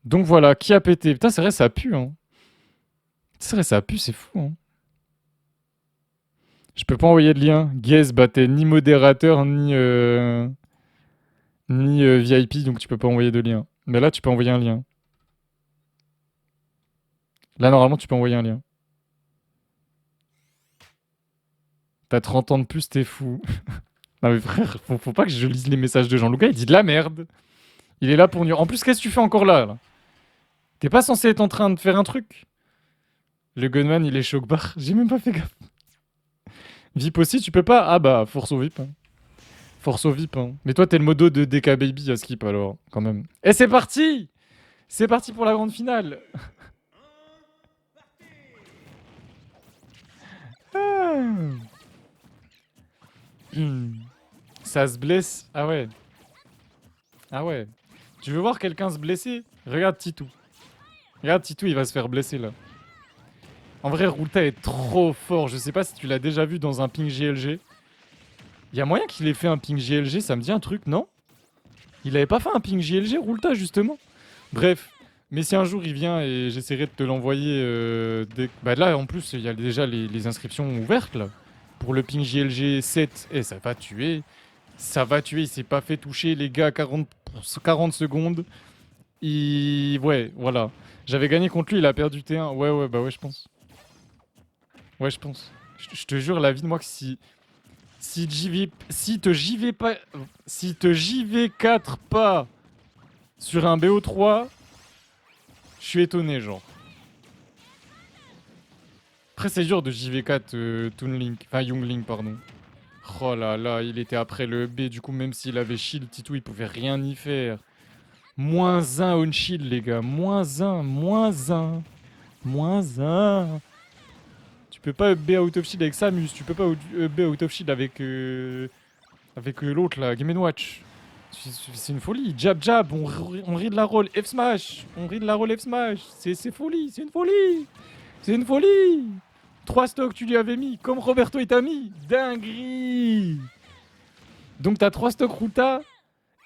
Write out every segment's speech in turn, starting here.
Donc voilà, qui a pété? Putain, c'est vrai, ça pue, hein. C'est vrai, ça pue, c'est fou, hein. Je peux pas envoyer de lien. Guess, bah t'es ni modérateur, ni VIP, donc tu peux pas envoyer de lien. Mais là, tu peux envoyer un lien. Là, normalement, tu peux envoyer un lien. T'as 30 ans de plus, t'es fou. Non mais frère, faut pas que je lise les messages de Jean-Luc. Il dit de la merde. Il est là pour nous. En plus, qu'est-ce que tu fais encore là? T'es pas censé être en train de faire un truc? Le gunman, il est choc bar. J'ai même pas fait gaffe. VIP aussi, tu peux pas? Ah bah, force au VIP. Hein. Force au VIP. Hein. Mais toi, t'es le modo de DK Baby à skip alors, quand même. Et c'est parti! C'est parti pour la grande finale. Ah. Ça se blesse. Ah ouais. Ah ouais. Tu veux voir quelqu'un se blesser? Regarde Titou. Regarde Titou, il va se faire blesser là. En vrai, Rulta est trop fort. Je sais pas si tu l'as déjà vu dans un ping GLG. Il y a moyen qu'il ait fait un ping GLG, ça me dit un truc, non? Il avait pas fait un ping GLG, Rulta, justement? Bref. Mais si un jour il vient et j'essaierai de te l'envoyer Bah là, en plus, il y a déjà les inscriptions ouvertes, là. Pour le ping GLG 7. Et ça va tuer. Ça va tuer, il s'est pas fait toucher, les gars, 40 secondes. Ouais, voilà. J'avais gagné contre lui, il a perdu T1. Ouais, ouais, bah ouais, je pense. Ouais, je pense. Je te jure, la vie de moi, que si te JV 4 pas sur un BO3, je suis étonné, genre. Après, c'est dur de JV4 Toon Link, enfin Young Link, pardon. Oh là là, il était après le B, du coup, même s'il avait shield, Titou, il pouvait rien y faire. -1 on shield, les gars. -1, -1, -1. Tu peux pas B out of shield avec Samus, tu peux pas B out of shield avec l'autre là, Game Watch. C'est une folie. Jab jab, on rit de la roll F smash. On rit de la roll F smash. C'est folie, c'est une folie. C'est une folie. 3 stocks tu lui avais mis, comme Roberto il t'a mis. Dinguerie. Donc t'as 3 stocks Ruta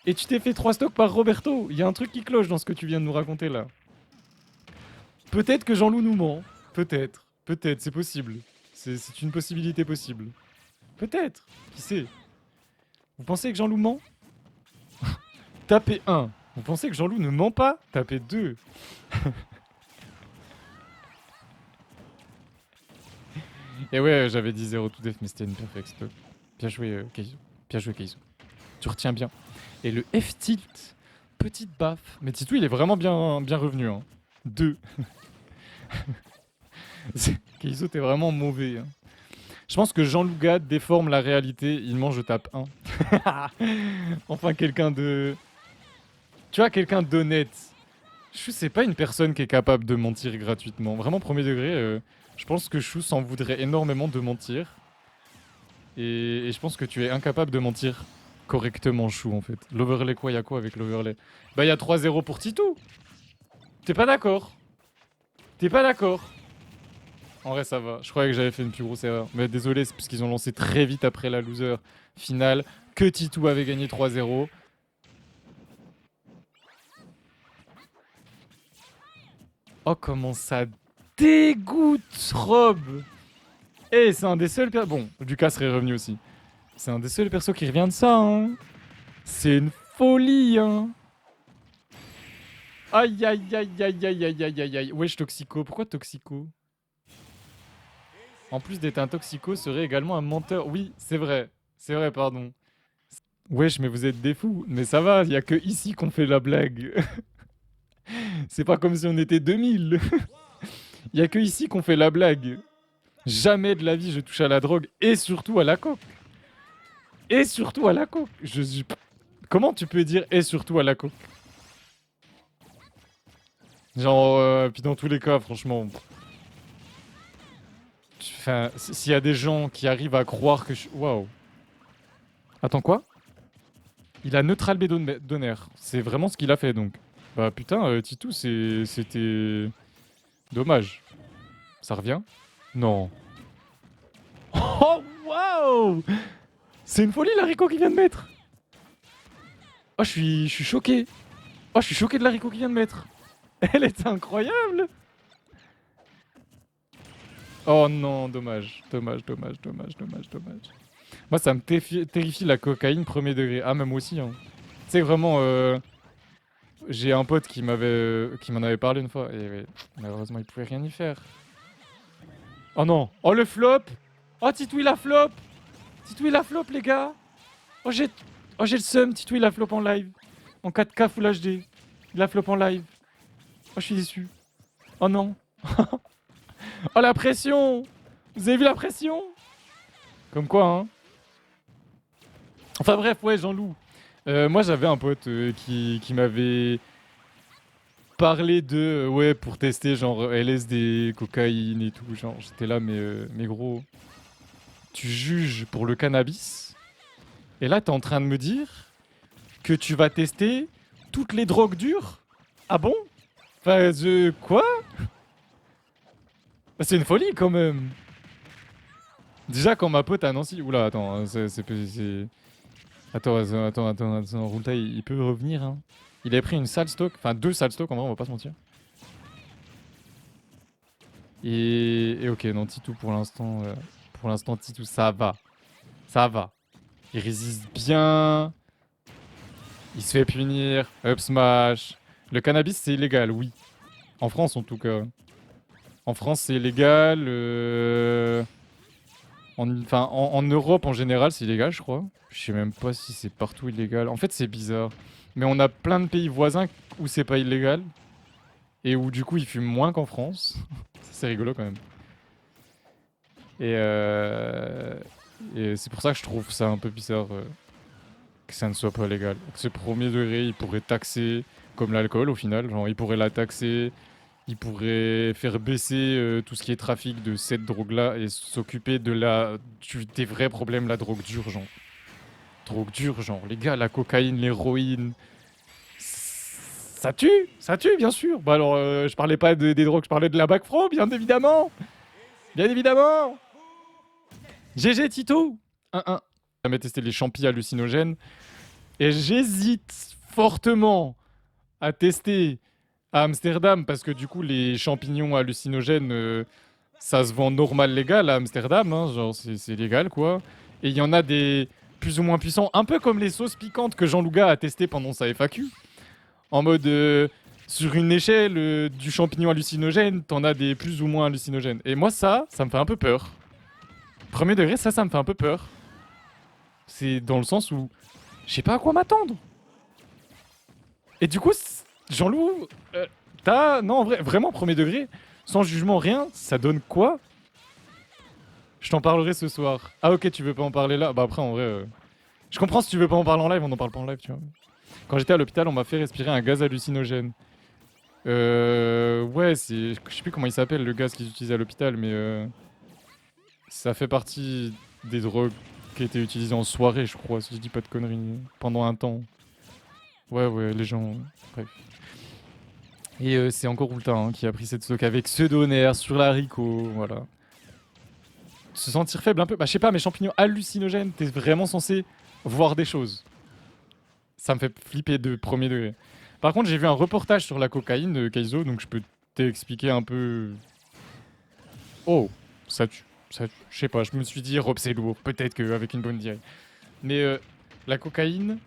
et tu t'es fait 3 stocks par Roberto. Il y a un truc qui cloche dans ce que tu viens de nous raconter là. Peut-être que Jean-Loup nous ment. Peut-être. Peut-être, c'est possible. C'est une possibilité possible. Peut-être. Qui sait? Vous pensez que Jean-Loup ment? Tapez 1. Vous pensez que Jean-Loup ne ment pas? Tapez 2. Et ouais, j'avais dit 0 to def, mais c'était une perfect stop. Bien joué, Keizo. Bien joué, Keizo. Tu retiens bien. Et le F-tilt, petite baffe. Mais Titou, il est vraiment bien revenu. Hein. 2. Keizo, t'es vraiment mauvais. Hein. Je pense que Jean-Loup Gad déforme la réalité. Il mange, je tape 1. Enfin, quelqu'un de... Tu vois, quelqu'un d'honnête. Chou, c'est pas une personne qui est capable de mentir gratuitement. Vraiment, premier degré, je pense que Chou s'en voudrait énormément de mentir. Et je pense que tu es incapable de mentir correctement, Chou, en fait. L'overlay, quoi, y'a quoi avec l'overlay? Bah, y'a 3-0 pour Titou. T'es pas d'accord? T'es pas d'accord? En vrai, ça va. Je croyais que j'avais fait une plus grosse erreur. Mais désolé, c'est parce qu'ils ont lancé très vite après la loser finale que Titou avait gagné 3-0. Oh, comment ça dégoûte, Rob! Eh, c'est un des seuls... Bon, Lucas serait revenu aussi. C'est un des seuls persos qui revient de ça, hein. C'est une folie, hein. Aïe, aïe, aïe, aïe, aïe, aïe, aïe, aïe, aïe. Wesh, Toxico. Pourquoi Toxico? En plus d'être un Toxico, serait également un menteur. Oui, c'est vrai. C'est vrai, pardon. Wesh, mais vous êtes des fous. Mais ça va, il y a que ici qu'on fait la blague. C'est pas comme si on était 2000. Il y a que ici qu'on fait la blague. Jamais de la vie je touche à la drogue et surtout à la coke. Et surtout à la coke. Comment tu peux dire et surtout à la coke? Genre, puis dans tous les cas, franchement. Enfin, s'il y a des gens qui arrivent à croire que je. Waouh. Attends, quoi? Il a neutral B Donner. C'est vraiment ce qu'il a fait donc. Bah putain, Titou, c'était. Dommage. Ça revient? Non. Oh, waouh! C'est une folie, l'haricot qu'il vient de mettre! Oh, je suis choqué. Oh, je suis choqué de l'haricot qu'il vient de mettre. Elle était incroyable. Oh non, dommage. Dommage, dommage, dommage, dommage, dommage. Moi, ça me terrifie la cocaïne premier degré. Ah, même moi aussi, hein. Tu sais, vraiment, j'ai un pote qui m'en avait parlé une fois. Et ouais, malheureusement, il pouvait rien y faire. Oh non. Oh, le flop. Oh, Titouille la flop. Titouille la flop, les gars. Oh, j'ai le seum. Titouille la flop en live. En 4K Full HD. La flop en live. Oh, je suis déçu. Oh non. Oh, la pression. Vous avez vu la pression? Comme quoi, hein. Enfin bref, ouais, Jean-Loup. Moi, j'avais un pote qui m'avait parlé de... ouais, pour tester, genre, LSD, cocaïne et tout. Genre, j'étais là, mais gros, tu juges pour le cannabis. Et là, t'es en train de me dire que tu vas tester toutes les drogues dures? Ah bon? Enfin, quoi? Bah, c'est une folie, quand même. Déjà, quand ma pote à Nancy... Oula, attends, hein, attends, Rulta, il peut revenir, hein. Il avait pris une salle stock, enfin 2 salles stock, en vrai, on va pas se mentir. Et ok, non, Titou, pour l'instant, Titou, ça va. Ça va. Il résiste bien. Il se fait punir. Up smash. Le cannabis, c'est illégal, oui. En France, en tout cas. En France, c'est illégal. En Europe, en général, c'est illégal, je crois. Je sais même pas si c'est partout illégal. En fait, c'est bizarre. Mais on a plein de pays voisins où c'est pas illégal. Et où, du coup, ils fument moins qu'en France. C'est rigolo, quand même. Et, et c'est pour ça que je trouve ça un peu bizarre que ça ne soit pas légal. Ce premier degré, il pourrait taxer, comme l'alcool au final, genre il pourrait la taxer, il pourrait faire baisser tout ce qui est trafic de cette drogue-là et s'occuper de des vrais problèmes, la drogue dure, genre. Drogue dure, genre, les gars, la cocaïne, l'héroïne, ça tue, bien sûr. Bah alors, je parlais pas des drogues, je parlais de la Bacfro, bien évidemment. Bien évidemment. GG Tito 1-1. J'ai jamais testé les champis hallucinogènes. Et j'hésite fortement à tester à Amsterdam parce que du coup, les champignons hallucinogènes, ça se vend normal légal à Amsterdam. Hein, genre, c'est légal quoi. Et il y en a des plus ou moins puissants, un peu comme les sauces piquantes que Jean Louga a testé pendant sa FAQ. En mode, sur une échelle du champignon hallucinogène, t'en as des plus ou moins hallucinogènes. Et moi, ça me fait un peu peur. Premier degré, ça me fait un peu peur. C'est dans le sens où je sais pas à quoi m'attendre. Et du coup, Jean-Loup, non, en vrai, vraiment premier degré, sans jugement, rien, ça donne quoi? Je t'en parlerai ce soir. Ah ok, tu veux pas en parler là? Bah après, en vrai, je comprends si tu veux pas en parler en live, on en parle pas en live, tu vois. Quand j'étais à l'hôpital, on m'a fait respirer un gaz hallucinogène. Ouais, je sais plus comment il s'appelle, le gaz qu'ils utilisent à l'hôpital, mais ça fait partie des drogues qui étaient utilisées en soirée, je crois, si je dis pas de conneries, pendant un temps. Ouais, les gens... Bref. Et c'est encore Ulta hein, qui a pris cette stock avec Pseudonaire sur la Rico, voilà. Se sentir faible un peu, bah je sais pas, mes champignons hallucinogènes, t'es vraiment censé voir des choses. Ça me fait flipper de premier degré. Par contre, j'ai vu un reportage sur la cocaïne de Kaizo, donc je peux t'expliquer un peu... Oh, ça tue. Je sais pas, je me suis dit, Rob c'est lourd, peut-être qu'avec une bonne diarrhée. Mais la cocaïne,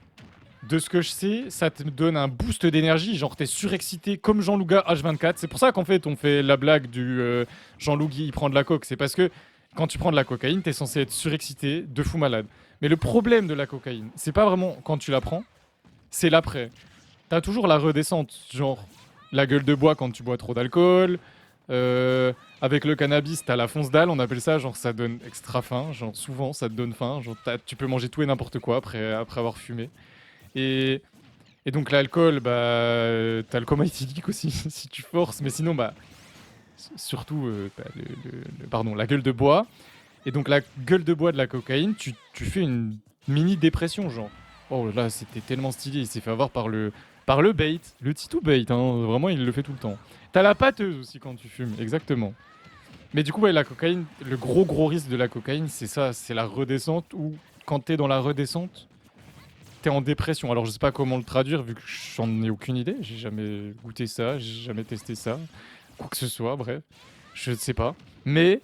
de ce que je sais, ça te donne un boost d'énergie, genre t'es surexcité comme Jean Louga H24. C'est pour ça qu'en fait on fait la blague du Jean Louga il prend de la coke. C'est parce que quand tu prends de la cocaïne, t'es censé être surexcité, de fou malade. Mais le problème de la cocaïne, c'est pas vraiment quand tu la prends, c'est l'après. T'as toujours la redescente, genre la gueule de bois quand tu bois trop d'alcool. Avec le cannabis, t'as la fonce dalle, on appelle ça, genre ça donne extra faim, genre souvent ça te donne faim, genre tu peux manger tout et n'importe quoi après avoir fumé. Et, et donc l'alcool, bah, t'as le coma éthylique aussi si tu forces, mais sinon, bah, surtout, bah, pardon, la gueule de bois. Et donc la gueule de bois de la cocaïne, tu fais une mini dépression, genre. Oh là, c'était tellement stylé, il s'est fait avoir par le bait, le Titou bait, hein, vraiment il le fait tout le temps. T'as la pâteuse aussi quand tu fumes, exactement. Mais du coup, ouais, la cocaïne, le gros risque de la cocaïne, c'est ça, c'est la redescente, ou quand t'es dans la redescente, était en dépression. Alors je sais pas comment le traduire vu que j'en ai aucune idée. J'ai jamais goûté ça, j'ai jamais testé ça, quoi que ce soit, bref. Je ne sais pas. Mais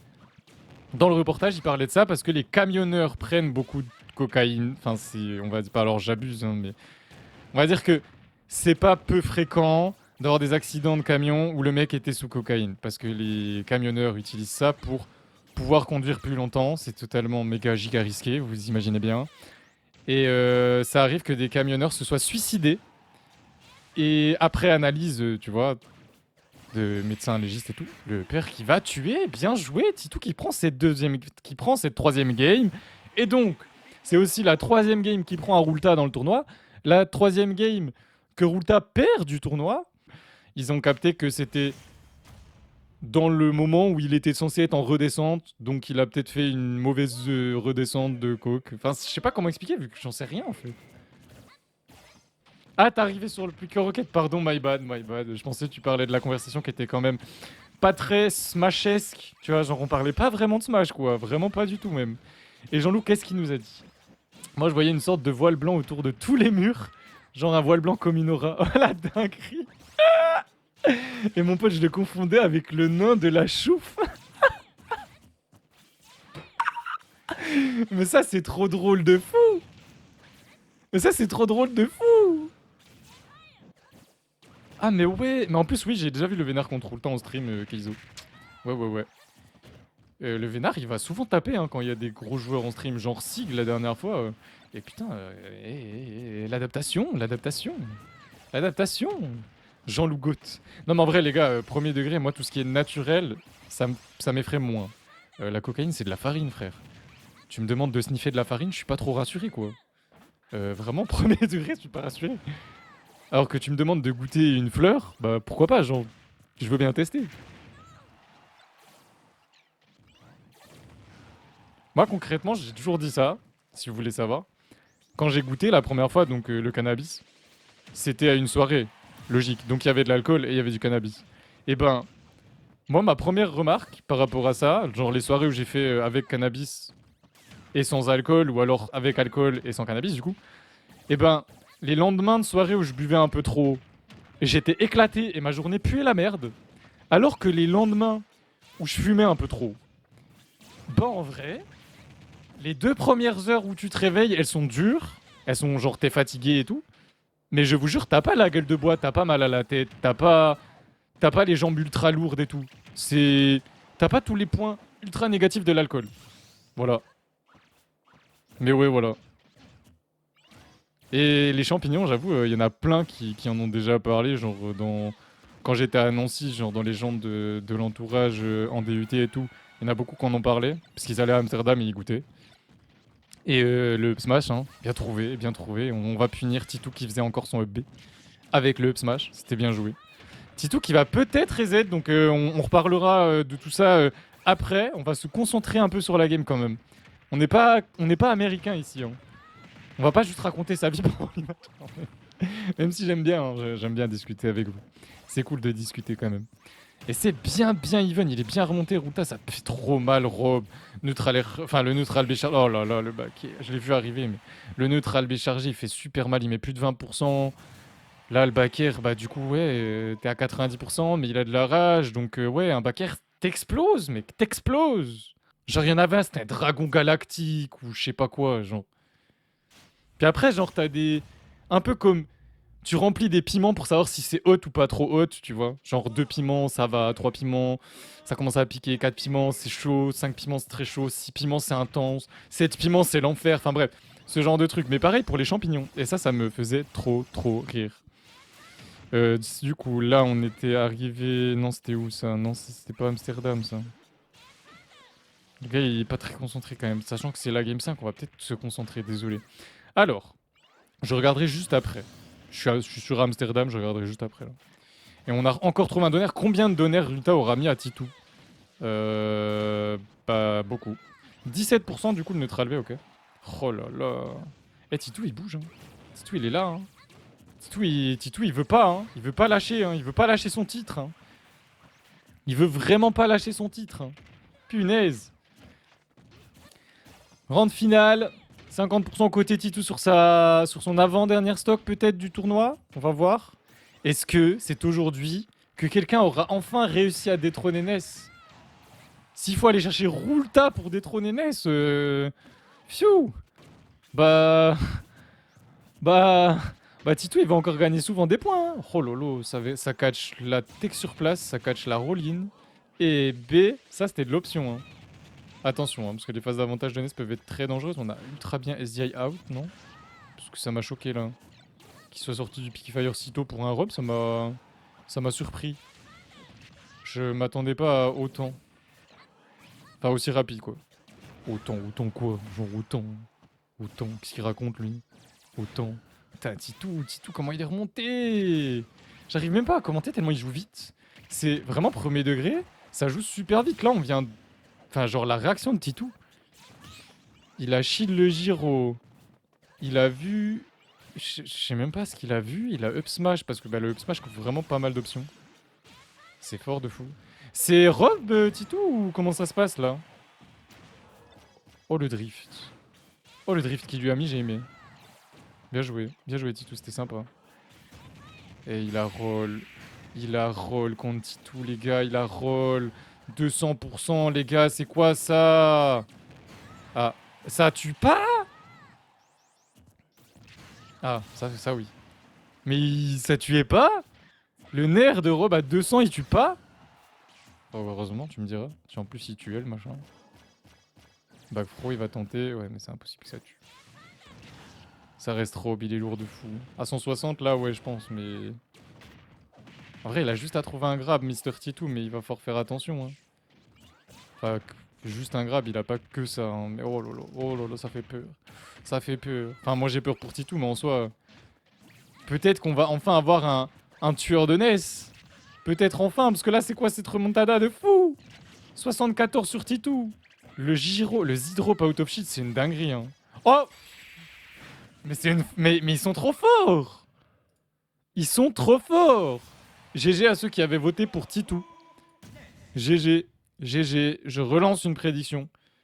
dans le reportage, il parlait de ça parce que les camionneurs prennent beaucoup de cocaïne. Enfin, on va dire pas, alors j'abuse, hein, mais on va dire que c'est pas peu fréquent d'avoir des accidents de camion où le mec était sous cocaïne. Parce que les camionneurs utilisent ça pour pouvoir conduire plus longtemps. C'est totalement méga giga risqué, vous imaginez bien. Et ça arrive que des camionneurs se soient suicidés. Et après analyse, tu vois, de médecins légistes et tout, le père qui va tuer, bien joué, Titou qui prend cette troisième game. Et donc, c'est aussi la troisième game qui prend à Rulta dans le tournoi. La troisième game que Rulta perd du tournoi. Ils ont capté que c'était dans le moment où il était censé être en redescente, donc il a peut-être fait une mauvaise redescente de coke. Enfin, je sais pas comment expliquer vu que j'en sais rien en fait. Ah, t'es arrivé sur le Pick Rocket, pardon, my bad, my bad. Je pensais que tu parlais de la conversation qui était quand même pas très smashesque, tu vois, genre on parlait pas vraiment de Smash quoi, vraiment pas du tout même. Et Jean-Loup, qu'est-ce qu'il nous a dit? Moi je voyais une sorte de voile blanc autour de tous les murs, genre un voile blanc comme une aura. Oh la dinguerie. Et mon pote je le confondais avec le nain de la chouffe. Mais ça c'est trop drôle de fou. Mais ça c'est trop drôle de fou. Ah mais ouais, mais en plus oui j'ai déjà vu le Vénard contre tout le temps en stream, Keizo. Ouais. Le Vénard, il va souvent taper hein, quand il y a des gros joueurs en stream, genre Sig la dernière fois. Et putain, l'adaptation. Jean-Loup Goth. Non mais en vrai les gars, premier degré, moi tout ce qui est naturel, ça m'effraie moins. La cocaïne c'est de la farine frère. Tu me demandes de sniffer de la farine, je suis pas trop rassuré quoi. Vraiment, premier degré, je suis pas rassuré. Alors que tu me demandes de goûter une fleur, bah pourquoi pas, genre, je veux bien tester. Moi, concrètement, j'ai toujours dit ça, si vous voulez savoir. Quand j'ai goûté la première fois, donc le cannabis, c'était à une soirée, logique. Donc il y avait de l'alcool et il y avait du cannabis. Et ben, moi, ma première remarque par rapport à ça, genre les soirées où j'ai fait avec cannabis et sans alcool, ou alors avec alcool et sans cannabis, du coup, et ben, les lendemains de soirée où je buvais un peu trop, j'étais éclaté et ma journée puait la merde. Alors que les lendemains où je fumais un peu trop, bah en vrai, les 2 premières heures où tu te réveilles, elles sont dures. Elles sont genre t'es fatigué et tout. Mais je vous jure, t'as pas la gueule de bois, t'as pas mal à la tête, t'as pas les jambes ultra lourdes et tout. T'as pas tous les points ultra négatifs de l'alcool. Voilà. Mais ouais, voilà. Et les champignons, j'avoue, il y en a plein qui en ont déjà parlé, genre quand j'étais à Nancy, genre dans les gens de l'entourage en DUT et tout, il y en a beaucoup qui en ont parlé, parce qu'ils allaient à Amsterdam et y goûtaient. Et le up smash, hein, bien trouvé, bien trouvé. On va punir Titou qui faisait encore son up B avec le up smash, c'était bien joué. Titou qui va peut-être reset, donc on reparlera de tout ça après. On va se concentrer un peu sur la game quand même. On n'est pas américain ici. Hein. On va pas juste raconter sa vie pendant l'image. Même si j'aime bien, hein, j'aime bien discuter avec vous. C'est cool de discuter quand même. Et c'est bien even, il est bien remonté Ruta, ça fait trop mal Rob. Enfin le neutral B chargé, oh là là le bac, je l'ai vu arriver mais le neutral B chargé il fait super mal, il met plus de 20%. Là le backer, bah du coup ouais, t'es à 90% mais il a de la rage donc ouais un backer t'explose mec, t'explose. Genre il y en avait un, c'était un dragon galactique ou je sais pas quoi genre. Puis après genre t'as des... Un peu comme... Tu remplis des piments pour savoir si c'est hot ou pas trop hot, tu vois. Genre 2 piments, ça va, 3 piments, ça commence à piquer, 4 piments, c'est chaud, 5 piments, c'est très chaud, 6 piments, c'est intense, 7 piments, c'est l'enfer, enfin bref, ce genre de truc. Mais pareil pour les champignons, et ça me faisait trop rire. Du coup, là, on était arrivé... Non, c'était où ça? Non, c'était pas Amsterdam, ça. Le gars, il est pas très concentré quand même, sachant que c'est la Game 5, on va peut-être se concentrer, désolé. Alors, je regarderai juste après. Je suis sur Amsterdam, je regarderai juste après là. Et on a encore trouvé un donner. Combien de donneurs Ruta aura mis à Titou? Pas beaucoup. 17% du coup le neutral V, ok. Oh là là. Eh Titou il bouge hein. Titou il est là hein. Titou il veut pas hein. Il veut pas lâcher hein. Il veut pas lâcher son titre hein. Il veut vraiment pas lâcher son titre hein. Punaise. Round finale. 50% côté Titou sur son avant-dernière stock peut-être du tournoi. On va voir. Est-ce que c'est aujourd'hui que quelqu'un aura enfin réussi à détrôner Ness? S'il faut aller chercher Rulta pour détrôner Ness, Pfiou. Bah... Bah... Bah Titou il va encore gagner souvent des points. Hein. Oh lolo, ça catch la tech sur place, ça catch la roll-in. Et B, ça c'était de l'option. Hein. Attention, hein, parce que les phases d'avantage de Ness peuvent être très dangereuses. On a ultra bien SDI out, non? Parce que ça m'a choqué là. Qu'il soit sorti du Peaky Fire si tôt pour un rob, ça m'a surpris. Je m'attendais pas à autant. Enfin aussi rapide quoi. Autant quoi? Genre autant. Qu'est-ce qu'il raconte lui? Autant. Putain, Titou, comment il est remonté? J'arrive même pas à commenter tellement il joue vite. C'est vraiment premier degré. Ça joue super vite. Là, on vient... Enfin, genre la réaction de Titou. Il a shield le gyro. Il a vu... Je sais même pas ce qu'il a vu. Il a up smash parce que bah, le up smash couvre vraiment pas mal d'options. C'est fort de fou. C'est Rob, Titou, ou comment ça se passe là? Oh le drift. Oh le drift qu'il lui a mis, j'ai aimé. Bien joué Titou, c'était sympa. Et il a roll. Il a roll contre Titou, les gars, il a roll. 200%, les gars, c'est quoi ça? Ah, ça tue pas? Ah, ça oui. Mais ça tuait pas? Le nerf de Rob à 200, il tue pas? Oh, heureusement, tu me diras. Si en plus il tue elle, machin. Backfro, il va tenter. Ouais, mais c'est impossible que ça tue. Ça reste Rob, il est lourd de fou. À 160, là, ouais, je pense, mais... En vrai, il a juste à trouver un grab, Mister Titou, mais il va fort faire attention. Hein. Enfin, juste un grab, il a pas que ça. Hein. Mais oh lolo, ça fait peur. Ça fait peur. Enfin, moi j'ai peur pour Titou, mais en soi... Peut-être qu'on va enfin avoir un tueur de Ness. Peut-être enfin, parce que là, c'est quoi cette remontada de fou? 74 sur Titou. Le Z-drop out of shit, c'est une dinguerie. Hein. Oh! Mais c'est une... Mais ils sont trop forts! Ils sont trop forts! GG à ceux qui avaient voté pour Titou. GG. Je relance une prédiction.